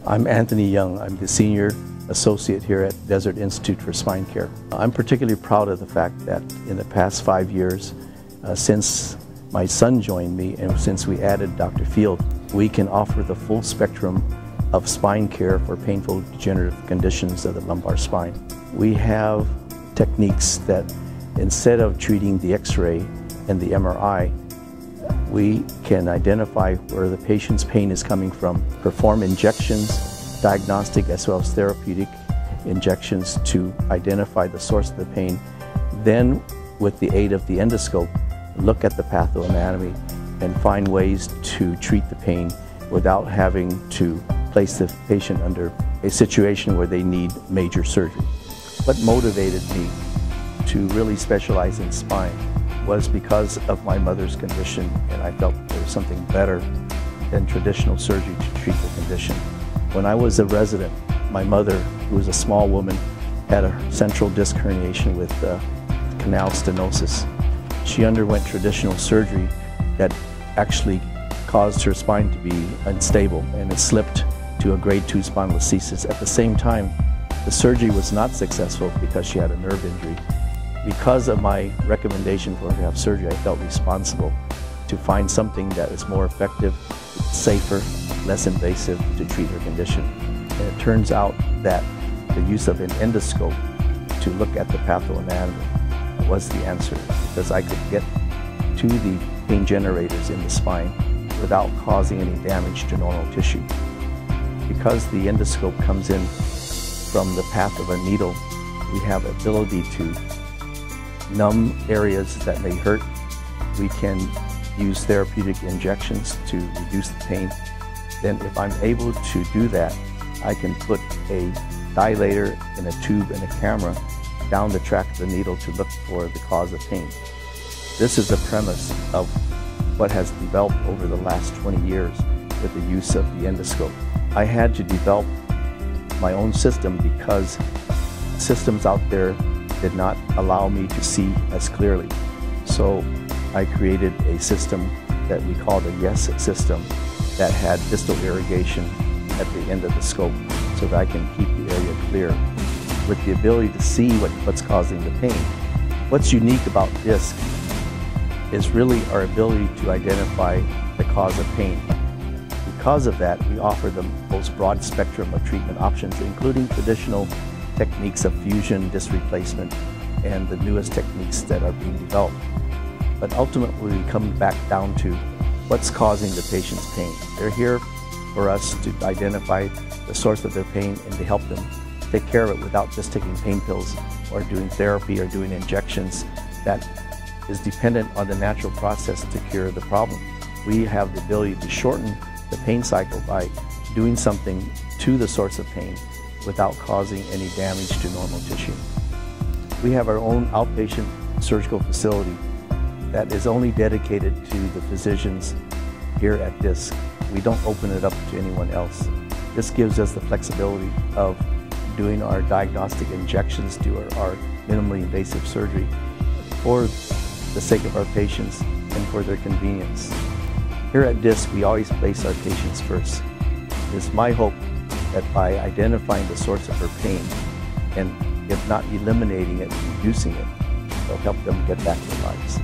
I'm Anthony Yeung. I'm the Senior Associate here at Desert Institute for Spine Care. I'm particularly proud of the fact that in the past 5 years, since my son joined me and since we added Dr. Field, we can offer the full spectrum of spine care for painful degenerative conditions of the lumbar spine. We have techniques that instead of treating the X-ray and the MRI, we can identify where the patient's pain is coming from, perform injections, diagnostic as well as therapeutic injections to identify the source of the pain. Then, with the aid of the endoscope, look at the pathoanatomy and find ways to treat the pain without having to place the patient under a situation where they need major surgery. What motivated me to really specialize in spine was because of my mother's condition, and I felt there was something better than traditional surgery to treat the condition. When I was a resident, my mother, who was a small woman, had a central disc herniation with canal stenosis. She underwent traditional surgery that actually caused her spine to be unstable, and it slipped to a grade 2 spondylolisthesis. At the same time, the surgery was not successful because she had a nerve injury. Because of my recommendation for her to have surgery, I felt responsible to find something that is more effective, safer, less invasive to treat her condition. And it turns out that the use of an endoscope to look at the pathoanatomy was the answer, because I could get to the pain generators in the spine without causing any damage to normal tissue. Because the endoscope comes in from the path of a needle, we have the ability to numb areas that may hurt. We can use therapeutic injections to reduce the pain. Then if I'm able to do that, I can put a dilator in a tube and a camera down the track of the needle to look for the cause of pain. This is the premise of what has developed over the last 20 years with the use of the endoscope. I had to develop my own system because systems out there did not allow me to see as clearly. So I created a system that we called a YES system that had distal irrigation at the end of the scope so that I can keep the area clear with the ability to see what's causing the pain. What's unique about DISC is really our ability to identify the cause of pain. Because of that, we offer the most broad spectrum of treatment options, including traditional techniques of fusion, disc replacement, and the newest techniques that are being developed. But ultimately, we come back down to what's causing the patient's pain. They're here for us to identify the source of their pain and to help them take care of it without just taking pain pills or doing therapy or doing injections that is dependent on the natural process to cure the problem. We have the ability to shorten the pain cycle by doing something to the source of pain without causing any damage to normal tissue. We have our own outpatient surgical facility that is only dedicated to the physicians here at DISC. We don't open it up to anyone else. This gives us the flexibility of doing our diagnostic injections, do our minimally invasive surgery for the sake of our patients and for their convenience. Here at DISC, we always place our patients first. It is my hope that by identifying the source of her pain, and if not eliminating it, reducing it, it'll help them get back to their lives.